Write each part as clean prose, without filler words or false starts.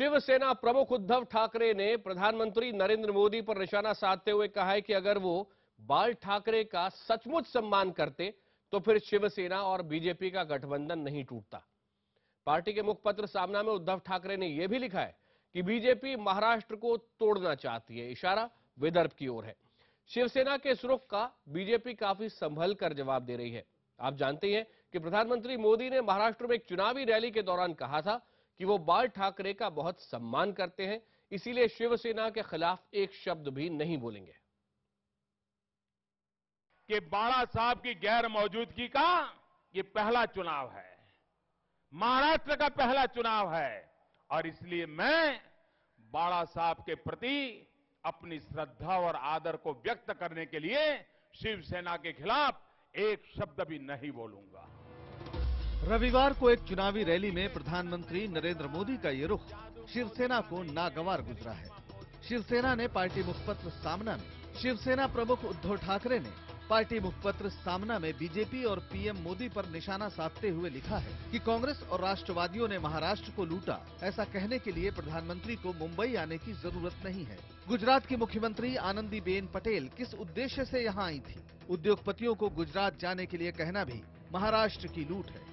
शिवसेना प्रमुख उद्धव ठाकरे ने प्रधानमंत्री नरेंद्र मोदी पर निशाना साधते हुए कहा है कि अगर वो बाल ठाकरे का सचमुच सम्मान करते तो फिर शिवसेना और बीजेपी का गठबंधन नहीं टूटता। पार्टी के मुखपत्र सामना में उद्धव ठाकरे ने यह भी लिखा है कि बीजेपी महाराष्ट्र को तोड़ना चाहती है, इशारा विदर्भ की ओर है। शिवसेना के इस रुख का बीजेपी काफी संभल कर जवाब दे रही है। आप जानते हैं कि प्रधानमंत्री मोदी ने महाराष्ट्र में एक चुनावी रैली के दौरान कहा था कि वो बाल ठाकरे का बहुत सम्मान करते हैं, इसीलिए शिवसेना के खिलाफ एक शब्द भी नहीं बोलेंगे। कि बाला साहब की गैर मौजूदगी का ये पहला चुनाव है, महाराष्ट्र का पहला चुनाव है और इसलिए मैं बाला साहब के प्रति अपनी श्रद्धा और आदर को व्यक्त करने के लिए शिवसेना के खिलाफ एक शब्द भी नहीं बोलूंगा। रविवार को एक चुनावी रैली में प्रधानमंत्री नरेंद्र मोदी का ये रुख शिवसेना को नागवार गुजरा है। शिवसेना ने पार्टी मुखपत्र सामना में शिवसेना प्रमुख उद्धव ठाकरे ने पार्टी मुखपत्र सामना में बीजेपी और पीएम मोदी पर निशाना साधते हुए लिखा है कि कांग्रेस और राष्ट्रवादियों ने महाराष्ट्र को लूटा, ऐसा कहने के लिए प्रधानमंत्री को मुंबई आने की जरूरत नहीं है। गुजरात की मुख्यमंत्री आनंदीबेन पटेल किस उद्देश्य से यहाँ आई थी? उद्योगपतियों को गुजरात जाने के लिए कहना भी महाराष्ट्र की लूट है।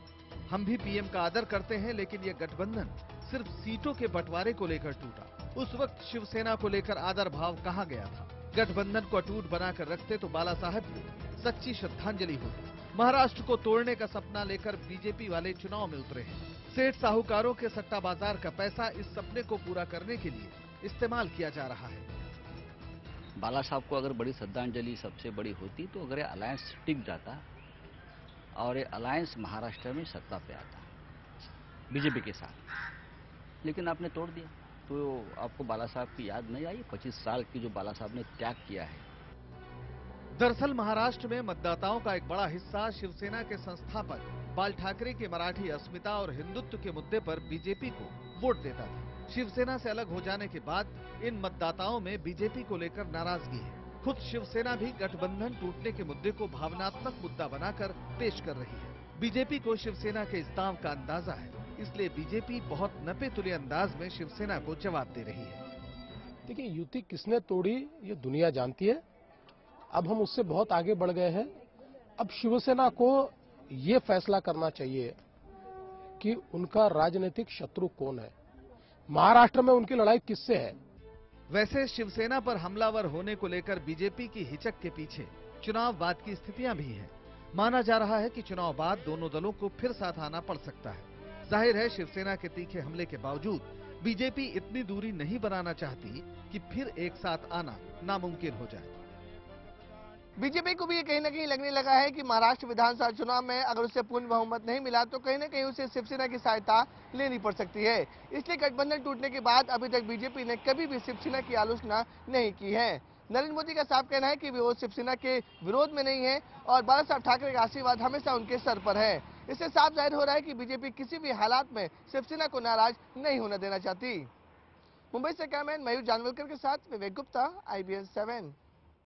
हम भी पीएम का आदर करते हैं, लेकिन ये गठबंधन सिर्फ सीटों के बंटवारे को लेकर टूटा। उस वक्त शिवसेना को लेकर आदर भाव कहाँ गया था? गठबंधन को अटूट बनाकर रखते तो बाला साहब को सच्ची श्रद्धांजलि होती। महाराष्ट्र को तोड़ने का सपना लेकर बीजेपी वाले चुनाव में उतरे हैं। सेठ साहूकारों के सट्टा बाजार का पैसा इस सपने को पूरा करने के लिए इस्तेमाल किया जा रहा है। बाला साहब को अगर बड़ी श्रद्धांजलि सबसे बड़ी होती तो अगर अलायंस टिक जाता और ये अलायंस महाराष्ट्र में सत्ता पे आता बीजेपी के साथ, लेकिन आपने तोड़ दिया तो आपको बाला साहब की याद नहीं आई? 25 साल की जो बाला साहब ने त्याग किया है। दरअसल महाराष्ट्र में मतदाताओं का एक बड़ा हिस्सा शिवसेना के संस्थापक बाल ठाकरे की मराठी अस्मिता और हिंदुत्व के मुद्दे पर बीजेपी को वोट देता था। शिवसेना से अलग हो जाने के बाद इन मतदाताओं में बीजेपी को लेकर नाराजगी है। खुद शिवसेना भी गठबंधन टूटने के मुद्दे को भावनात्मक मुद्दा बनाकर पेश कर रही है। बीजेपी को शिवसेना के इस दांव का अंदाजा है, इसलिए बीजेपी बहुत नपे तुले अंदाज में शिवसेना को जवाब दे रही है। देखिए, युति किसने तोड़ी ये दुनिया जानती है। अब हम उससे बहुत आगे बढ़ गए हैं। अब शिवसेना को ये फैसला करना चाहिए कि उनका राजनीतिक शत्रु कौन है, महाराष्ट्र में उनकी लड़ाई किससे है। वैसे शिवसेना पर हमलावर होने को लेकर बीजेपी की हिचक के पीछे चुनाव बाद की स्थितियां भी हैं। माना जा रहा है कि चुनाव बाद दोनों दलों को फिर साथ आना पड़ सकता है। जाहिर है शिवसेना के तीखे हमले के बावजूद बीजेपी इतनी दूरी नहीं बनाना चाहती कि फिर एक साथ आना नामुमकिन हो जाए। बीजेपी को भी ये कहीं ना कहीं लगने लगा है कि महाराष्ट्र विधानसभा चुनाव में अगर उसे पूर्ण बहुमत नहीं मिला तो कहीं ना कहीं उसे शिवसेना की सहायता लेनी पड़ सकती है। इसलिए गठबंधन टूटने के बाद अभी तक बीजेपी ने कभी भी शिवसेना की आलोचना नहीं की है। नरेंद्र मोदी का साफ कहना है कि वो शिवसेना के विरोध में नहीं है और बाला साहब ठाकरे का आशीर्वाद हमेशा उनके सर पर है। इससे साफ जाहिर हो रहा है कि बीजेपी किसी भी हालात में शिवसेना को नाराज नहीं होने देना चाहती। मुंबई से कैमरामैन मयूर जानवलकर के साथ विवेक गुप्ता, IBN 7।